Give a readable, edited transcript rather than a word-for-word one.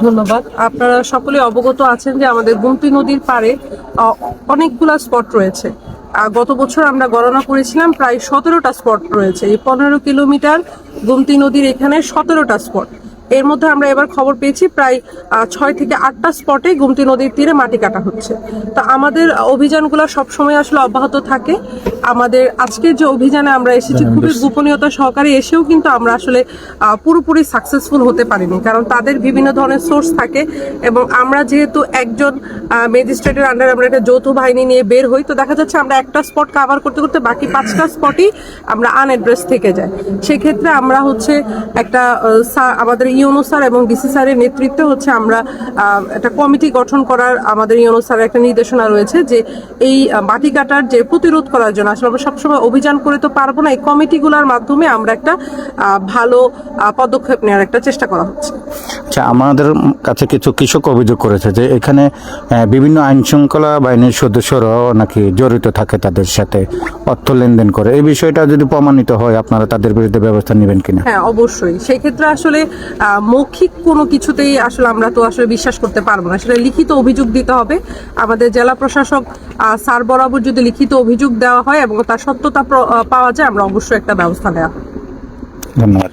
ধন্যবাদ। আপনারা সকলে অবগত আছেন যে আমাদের গোমতী নদীর পাড়ে অনেকগুলা স্পট রয়েছে। গত বছর আমরা গণনা করেছিলাম প্রায় 17টা স্পট রয়েছে। এই 15 কিলোমিটার গোমতী নদীর এখানে 17টা স্পট। এর মধ্যে আমরা এবার খবর পেয়েছি প্রায় 6 থেকে 8টা স্পটে গোমতী নদীর তীরে মাটি কাটা হচ্ছে। তো আমাদের অভিযানগুলো সবসময় আসলে অব্যাহত থাকে। আমাদের আজকের যে অভিযানে আমরা এসেছি খুবই গোপনীয়তা সহকারে এসেও কিন্তু আমরা আসলে পুরোপুরি সাকসেসফুল হতে পারিনি, কারণ তাদের বিভিন্ন ধরনের সোর্স থাকে এবং আমরা যেহেতু একজন ম্যাজিস্ট্রেটের আন্ডারে আমরা একটা যৌথ বাহিনী নিয়ে বের হই, তো দেখা যাচ্ছে আমরা একটা স্পট কাভার করতে করতে বাকি 5টা স্পটই আমরা আনঅ্যাড্রেস থেকে যাই। সেক্ষেত্রে আমরা হচ্ছে একটা আমাদের ইউনো স্যার এবং ডিসি স্যারের নেতৃত্বে হচ্ছে আমরা একটা কমিটি গঠন করার আমাদের ইউনো স্যারের একটা নির্দেশনা রয়েছে যে এই মাটি কাটার যে প্রতিরোধ করার জন্য আসলে আমরা সবসময় অভিযান করে তো পারবো না, এই কমিটিগুলোর মাধ্যমে আমরা একটা ভালো পদক্ষেপ নেওয়ার একটা চেষ্টা করা হচ্ছে। আচ্ছা, আমাদের কাছে কিছু কৃষক অভিযোগ করেছে যে এখানে বিভিন্ন আইন শৃঙ্খলা বাহিনীর সদস্যরাও নাকি জড়িত থাকে, তাদের সাথে অর্থ লেনদেন করে। এই বিষয়টা যদি প্রমাণিত হয় আপনারা তাদের বিরুদ্ধে ব্যবস্থা নেবেন কিনা? হ্যাঁ, অবশ্যই। সেই ক্ষেত্রে আসলে মৌখিক কোনো কিছুতেই আসলে আমরা তো আসলে বিশ্বাস করতে পারবো না, সেটা লিখিত অভিযোগ দিতে হবে। আমাদের জেলা প্রশাসক স্যার বরাবর যদি লিখিত অভিযোগ দেওয়া হয় এবং তার সত্যতা পাওয়া যায়, আমরা অবশ্যই একটা ব্যবস্থা নেওয়া। ধন্যবাদ।